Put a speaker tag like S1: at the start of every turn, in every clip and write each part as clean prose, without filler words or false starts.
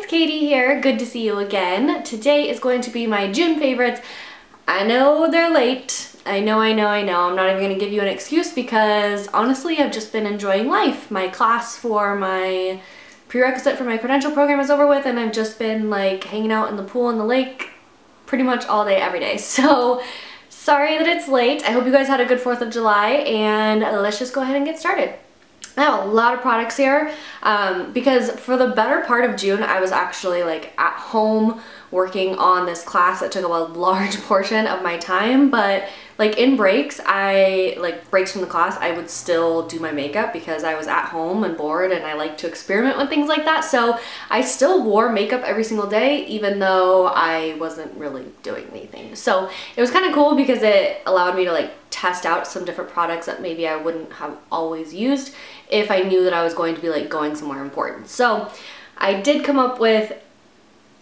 S1: Katie here. Good to see you again. Today is going to be my June favorites. I know they're late. I know. I'm not even going to give you an excuse because honestly, I've just been enjoying life. My class for my prerequisite for my credential program is over with and I've just been like hanging out in the pool and the lake pretty much all day, every day. So sorry that it's late. I hope you guys had a good 4th of July and let's just go ahead and get started. I have a lot of products here because for the better part of June I was actually like at home working on this class that took up a large portion of my time, but like in breaks, breaks from the class, I would still do my makeup because I was at home and bored and I like to experiment with things like that. So I still wore makeup every single day even though I wasn't really doing anything. So it was kind of cool because it allowed me to like test out some different products that maybe I wouldn't have always used if I knew that I was going to be like going somewhere important. So I did come up with,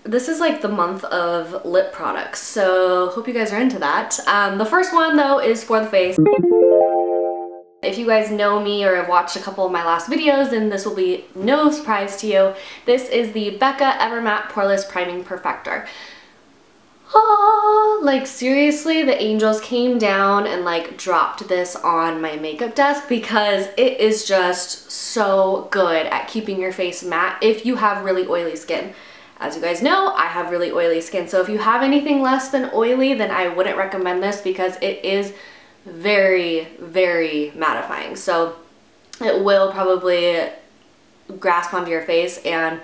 S1: this is like the month of lip products, so hope you guys are into that. The first one though is for the face. If you guys know me or have watched a couple of my last videos, then this will be no surprise to you. This is the Becca Evermatte Poreless Priming Perfector. Oh, like seriously, the angels came down and like dropped this on my makeup desk because it is just so good at keeping your face matte if you have really oily skin. As you guys know, I have really oily skin, so if you have anything less than oily, then I wouldn't recommend this because it is very, very mattifying. So it will probably grasp onto your face and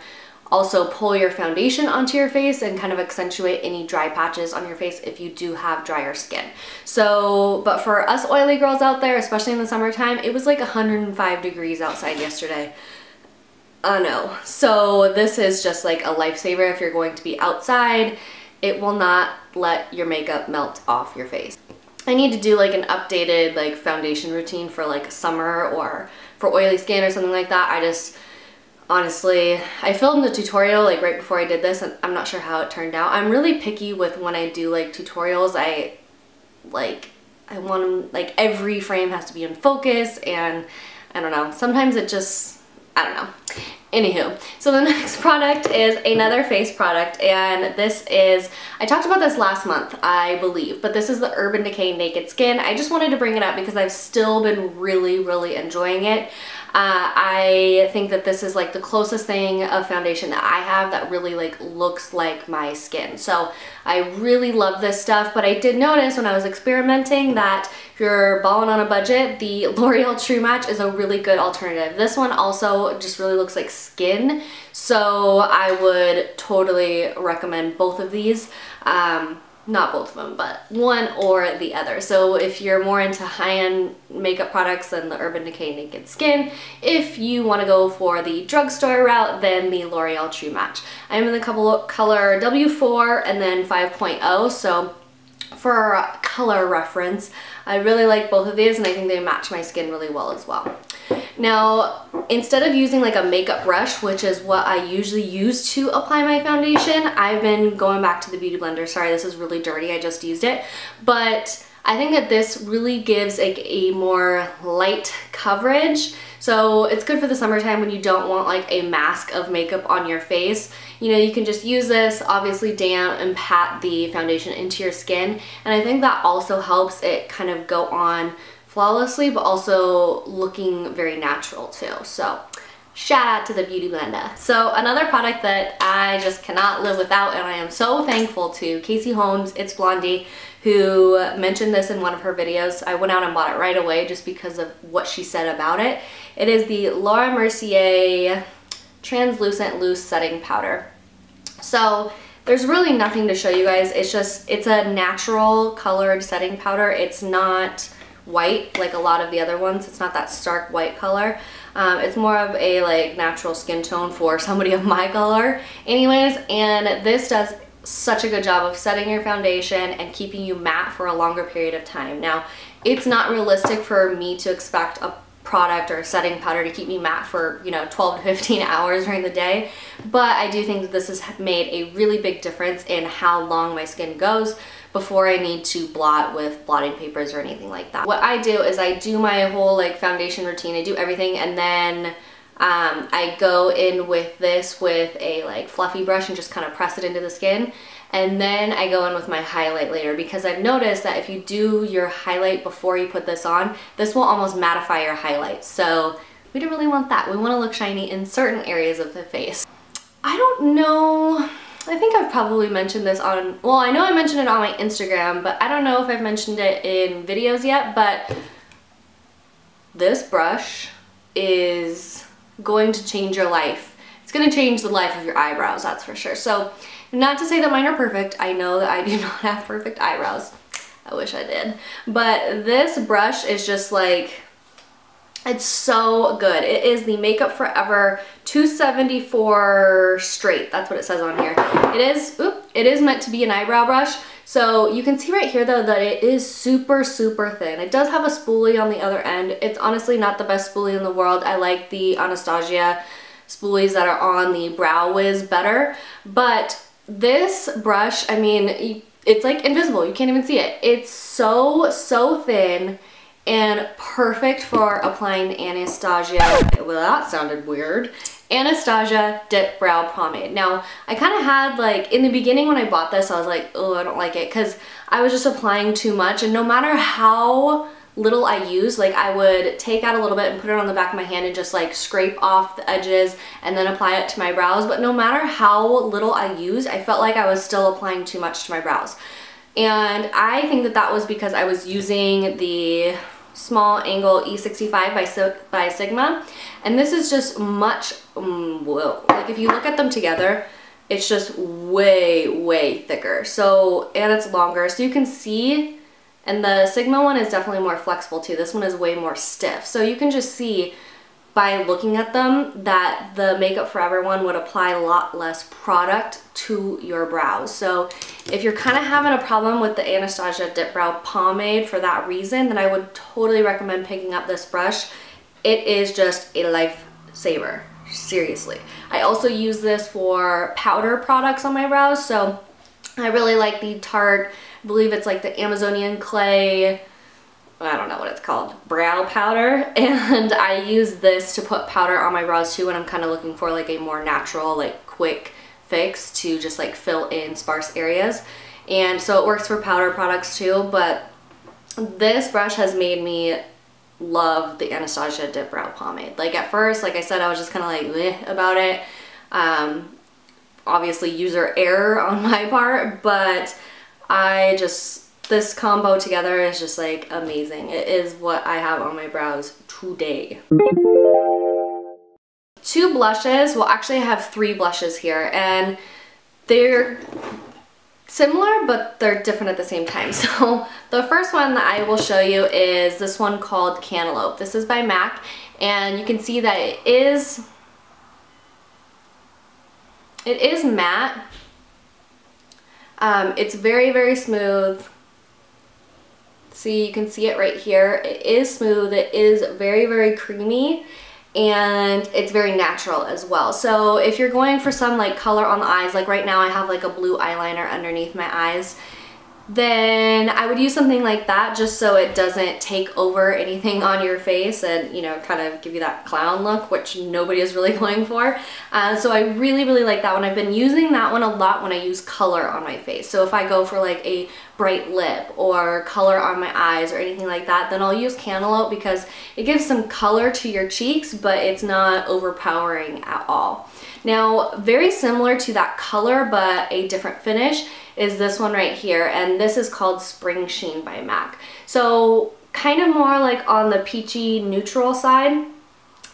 S1: also pull your foundation onto your face and kind of accentuate any dry patches on your face if you do have drier skin. So, but for us oily girls out there, especially in the summertime, it was like 105 degrees outside yesterday. I know. So this is just like a lifesaver if you're going to be outside. It will not let your makeup melt off your face. I need to do like an updated like foundation routine for like summer or for oily skin or something like that. I just honestly, I filmed the tutorial like right before I did this and I'm not sure how it turned out. I'm really picky with when I do like tutorials. I want them, like every frame has to be in focus and I don't know, sometimes it just, I don't know. Anywho, so the next product is another face product, and this is, I talked about this last month, I believe, but this is the Urban Decay Naked Skin. I just wanted to bring it up because I've still been really enjoying it. I think that this is like the closest thing of foundation that I have that really like looks like my skin. So I really love this stuff, but I did notice when I was experimenting that if you're balling on a budget, the L'Oreal True Match is a really good alternative. This one also just really looks like skin, so I would totally recommend both of these. Not both of them, but one or the other. So if you're more into high-end makeup products, then the Urban Decay Naked Skin. If you want to go for the drugstore route, then the L'Oreal True Match. I'm in the color W4 and then 5.0, so for color reference, I really like both of these and I think they match my skin really well as well. Now, instead of using like a makeup brush, which is what I usually use to apply my foundation, I've been going back to the Beauty Blender. Sorry, this is really dirty, I just used it. But I think that this really gives like a more light coverage. So it's good for the summertime when you don't want like a mask of makeup on your face. You know, you can just use this, obviously damp, and pat the foundation into your skin. And I think that also helps it kind of go on flawlessly, but also looking very natural too. So shout out to the Beauty Blender. So another product that I just cannot live without, and I am so thankful to Casey Holmes, It's Blondie, who mentioned this in one of her videos. I went out and bought it right away just because of what she said about it. It is the Laura Mercier Translucent Loose Setting Powder. So there's really nothing to show you guys. It's a natural colored setting powder. It's not white like a lot of the other ones. It's not that stark white color. It's more of a like natural skin tone for somebody of my color anyways, and this does such a good job of setting your foundation and keeping you matte for a longer period of time. Now, it's not realistic for me to expect a product or a setting powder to keep me matte for, you know, 12 to 15 hours during the day, but I do think that this has made a really big difference in how long my skin goes before I need to blot with blotting papers or anything like that. What I do is I do my whole like foundation routine, I do everything, and then I go in with this with a like fluffy brush and just kind of press it into the skin. And then I go in with my highlight later, because I've noticed that if you do your highlight before you put this on, this will almost mattify your highlights. So we don't really want that. We want to look shiny in certain areas of the face. I don't know, I think I've probably mentioned this on, well, I know I mentioned it on my Instagram, but I don't know if I've mentioned it in videos yet, but this brush is going to change your life. It's going to change the life of your eyebrows, that's for sure. So, not to say that mine are perfect. I know that I do not have perfect eyebrows. I wish I did. But this brush is just like, it's so good. It is the Makeup Forever 274 straight. That's what it says on here. It is meant to be an eyebrow brush. So you can see right here though that it is super, super thin. It does have a spoolie on the other end. It's honestly not the best spoolie in the world. I like the Anastasia spoolies that are on the Brow Wiz better. But this brush, I mean, it's like invisible. You can't even see it. It's so, so thin and perfect for applying Anastasia, well that sounded weird, Anastasia Dipbrow Pomade. Now, I kind of had like, in the beginning when I bought this, I was like, oh, I don't like it, because I was just applying too much, and no matter how little I use, like I would take out a little bit and put it on the back of my hand and just like scrape off the edges and then apply it to my brows, but no matter how little I use, I felt like I was still applying too much to my brows. And I think that that was because I was using the small angle E65 by Sigma, and this is just much, well, like if you look at them together, it's just way, way thicker. So, and it's longer, so you can see, and the Sigma one is definitely more flexible too. This one is way more stiff. So you can just see by looking at them that the Makeup Forever one would apply a lot less product to your brows. So if you're kind of having a problem with the Anastasia Dipbrow Pomade for that reason, then I would totally recommend picking up this brush. It is just a lifesaver, seriously. I also use this for powder products on my brows, so I really like the Tarte, I believe it's like the Amazonian clay, I don't know what it's called, brow powder, and I use this to put powder on my brows too when I'm kind of looking for like a more natural, like quick fix to just like fill in sparse areas. And so it works for powder products too, but this brush has made me love the Anastasia Dipbrow Pomade. Like at first, like I said, I was just kind of like bleh about it. Obviously user error on my part, but I just, this combo together is just like amazing. It is what I have on my brows today. Two blushes, well actually I have three blushes here, and they're similar but they're different at the same time. So the first one that I will show you is this one called Cantaloupe. This is by MAC, and you can see that it is matte. It's very, very smooth. See, you can see it right here. It is smooth, it is very, very creamy, and it's very natural as well. So if you're going for some like color on the eyes, like right now I have like a blue eyeliner underneath my eyes, then I would use something like that just so it doesn't take over anything on your face and, you know, kind of give you that clown look, which nobody is really going for. So I really, really like that one. I've been using that one a lot when I use color on my face. So if I go for like a bright lip or color on my eyes or anything like that, then I'll use Cantaloupe because it gives some color to your cheeks, but it's not overpowering at all. Now, very similar to that color, but a different finish, is this one right here, and this is called Spring Sheen by MAC. So kind of more like on the peachy neutral side,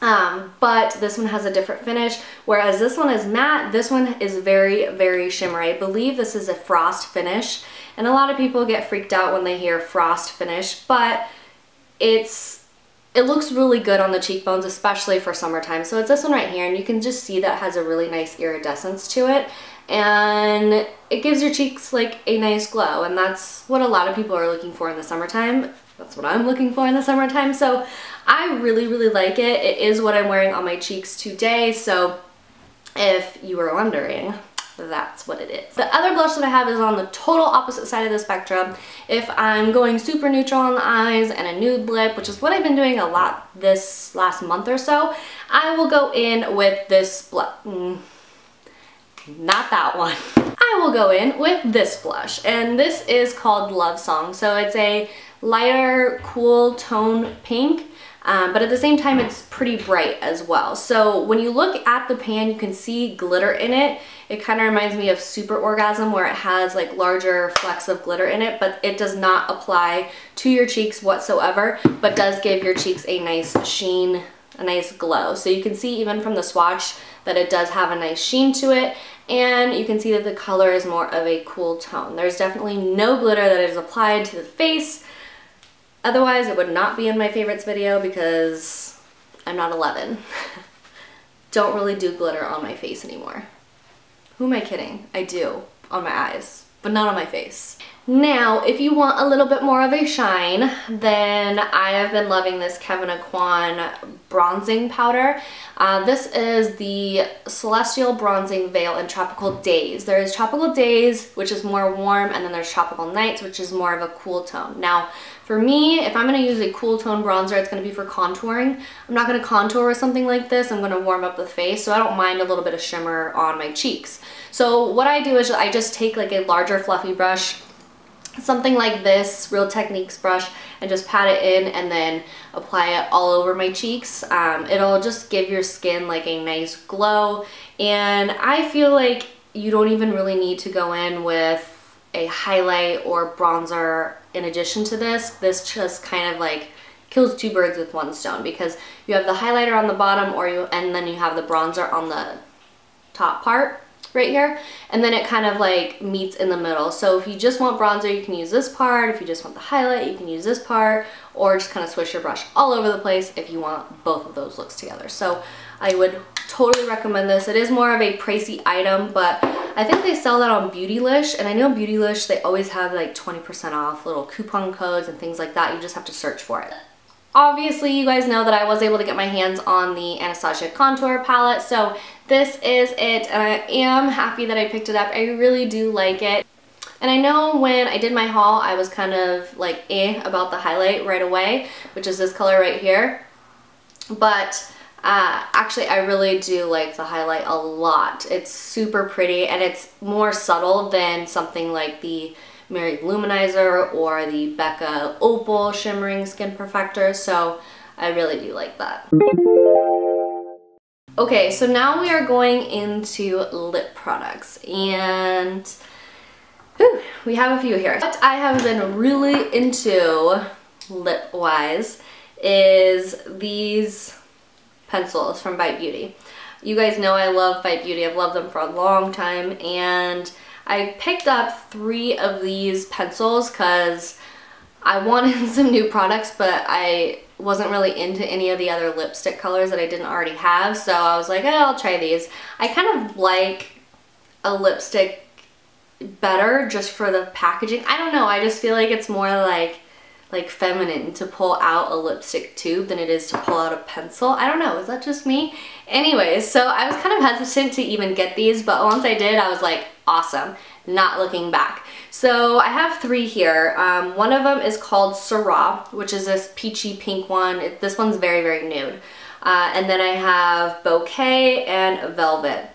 S1: but this one has a different finish, whereas this one is matte. This one is very, very shimmery. I believe this is a frost finish, and a lot of people get freaked out when they hear frost finish, but it looks really good on the cheekbones, especially for summertime. So it's this one right here, and you can just see that it has a really nice iridescence to it, and it gives your cheeks like a nice glow, and that's what a lot of people are looking for in the summertime. That's what I'm looking for in the summertime, so I really, really like it. It is what I'm wearing on my cheeks today, so if you were wondering, that's what it is. The other blush that I have is on the total opposite side of the spectrum. If I'm going super neutral on the eyes and a nude lip, which is what I've been doing a lot this last month or so, I will go in with this blush. Not that one. I will go in with this blush, and this is called Love Song. So it's a lighter, cool tone pink. But at the same time, it's pretty bright as well. So when you look at the pan, you can see glitter in it. It kind of reminds me of Super Orgasm, where it has like larger flecks of glitter in it, but it does not apply to your cheeks whatsoever, but does give your cheeks a nice sheen, a nice glow. So you can see even from the swatch that it does have a nice sheen to it, and you can see that the color is more of a cool tone. There's definitely no glitter that is applied to the face. Otherwise, it would not be in my favorites video because I'm not 11. Don't really do glitter on my face anymore. Who am I kidding? I do on my eyes, but not on my face. Now, if you want a little bit more of a shine, then I have been loving this Kevyn Aucoin bronzing powder. This is the Celestial Bronzing Veil in Tropical Days. There is Tropical Days, which is more warm, and then there's Tropical Nights, which is more of a cool tone. Now, for me, if I'm going to use a cool tone bronzer, it's going to be for contouring. I'm not going to contour with something like this. I'm going to warm up the face, so I don't mind a little bit of shimmer on my cheeks. So what I do is I just take like a larger fluffy brush, something like this Real Techniques brush, and just pat it in and then apply it all over my cheeks. It'll just give your skin like a nice glow, and I feel like you don't even really need to go in with a highlight or bronzer in addition to this. This just kind of like kills two birds with one stone, because you have the highlighter on the bottom and then you have the bronzer on the top part right here, and then it kind of like meets in the middle. So if you just want bronzer, you can use this part. If you just want the highlight, you can use this part, or just kind of swish your brush all over the place if you want both of those looks together. So I would totally recommend this. It is more of a pricey item, but I think they sell that on Beautylish, and I know Beautylish, they always have like 20% off little coupon codes and things like that. You just have to search for it. Obviously, you guys know that I was able to get my hands on the Anastasia contour palette, so this is it, and I am happy that I picked it up. I really do like it. And I know when I did my haul, I was kind of like about the highlight right away, which is this color right here. But actually, I really do like the highlight a lot. It's super pretty, and it's more subtle than something like the Mary Luminizer or the Becca Opal Shimmering Skin Perfector, so I really do like that. Okay, so now we are going into lip products, and whew, we have a few here. What I have been really into lip-wise is these pencils from Bite Beauty. You guys know I love Bite Beauty. I've loved them for a long time, and I picked up 3 of these pencils because I wanted some new products, but I wasn't really into any of the other lipstick colors that I didn't already have, so I was like, oh, I'll try these. I kind of like a lipstick better just for the packaging. I don't know, I just feel like it's more like feminine to pull out a lipstick tube than it is to pull out a pencil. I don't know, is that just me? Anyways, so I was kind of hesitant to even get these, but once I did, I was like, awesome, not looking back. So I have 3 here. One of them is called Syrah, which is this peachy pink one. This one's very, very nude. And then I have Bouquet and Velvet.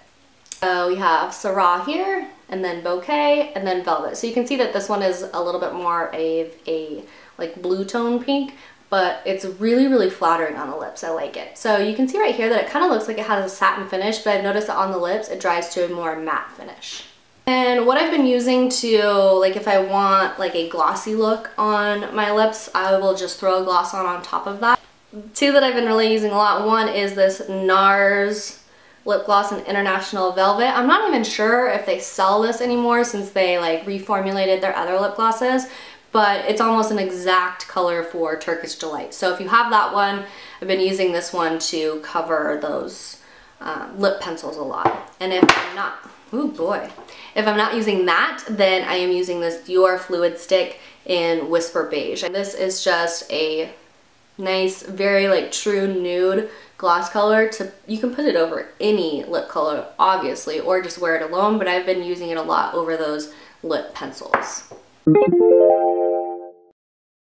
S1: So we have Syrah here, and then Bouquet, and then Velvet. So you can see that this one is a little bit more of a like blue tone pink, but it's really, really flattering on the lips. I like it. So you can see right here that it kind of looks like it has a satin finish, but I've noticed that on the lips it dries to a more matte finish. And what I've been using to, like if I want like a glossy look on my lips, I will just throw a gloss on top of that. 2 that I've been really using a lot. One is this NARS lip gloss in International Velvet. I'm not even sure if they sell this anymore since they like reformulated their other lip glosses, but it's almost an exact color for Turkish Delight. So if you have that one, I've been using this one to cover those lip pencils a lot. And if I'm not, oh boy, if I'm not using that, then I am using this Dior Fluid Stick in Whisper Beige. And this is just a nice, very like true nude gloss color you can put it over any lip color, obviously, or just wear it alone, but I've been using it a lot over those lip pencils.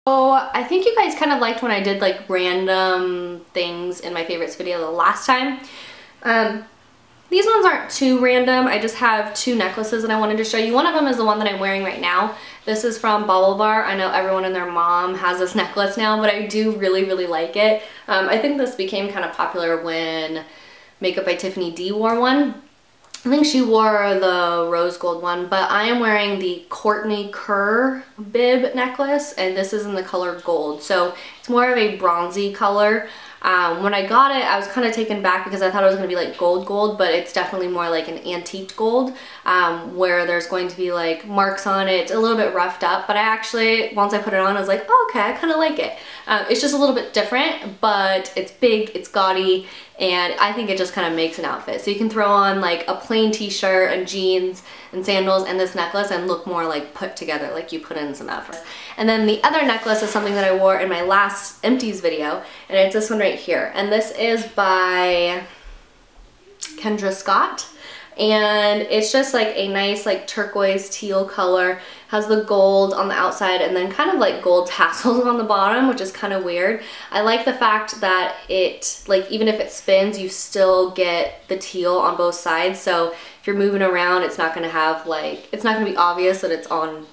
S1: So I think you guys kind of liked when I did like random things in my favorites video the last time. These ones aren't too random. I just have 2 necklaces that I wanted to show you. One of them is the one that I'm wearing right now. This is from Bauble Bar. I know everyone and their mom has this necklace now, but I do really, really like it. I think this became kind of popular when Makeup by Tiffany D wore one. I think she wore the rose gold one, but I am wearing the Courtney Bib necklace, and this is in the color gold. So it's more of a bronzy color. When I got it, I was kind of taken back because I thought it was going to be like gold, but it's definitely more like an antique gold, where there's going to be like marks on it. It's a little bit roughed up, but I actually, once I put it on, I was like, oh, okay, I kind of like it. It's just a little bit different, but it's big, it's gaudy, and I think it just kind of makes an outfit. So you can throw on like a plain t-shirt and jeans and sandals and this necklace and look more like put together, like you put in some effort. And then the other necklace is something that I wore in my last empties video, and it's this one right here. And this is by Kendra Scott. And it's just like a nice like turquoise teal color, has the gold on the outside and then kind of like gold tassels on the bottom, which is kind of weird. I like the fact that it, like, even if it spins, you still get the teal on both sides. So if you're moving around, it's not going to have like, it's not going to be obvious that it's on,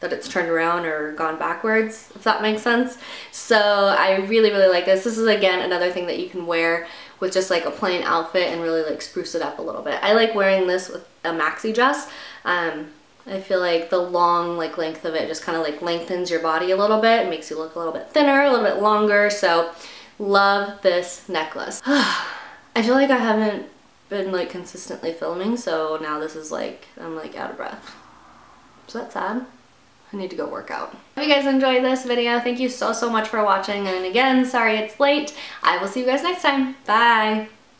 S1: that it's turned around or gone backwards, if that makes sense. So I really, really like this. This is again another thing that you can wear with just like a plain outfit and really like spruce it up a little bit. I like wearing this with a maxi dress. I feel like the long like length of it just kind of like lengthens your body a little bit. It makes you look a little bit thinner, a little bit longer. So love this necklace. I feel like I haven't been like consistently filming, so now this is like, I'm like out of breath. Is that sad? I need to go work out. If you guys enjoyed this video, thank you so much for watching. And again, sorry it's late. I will see you guys next time. Bye.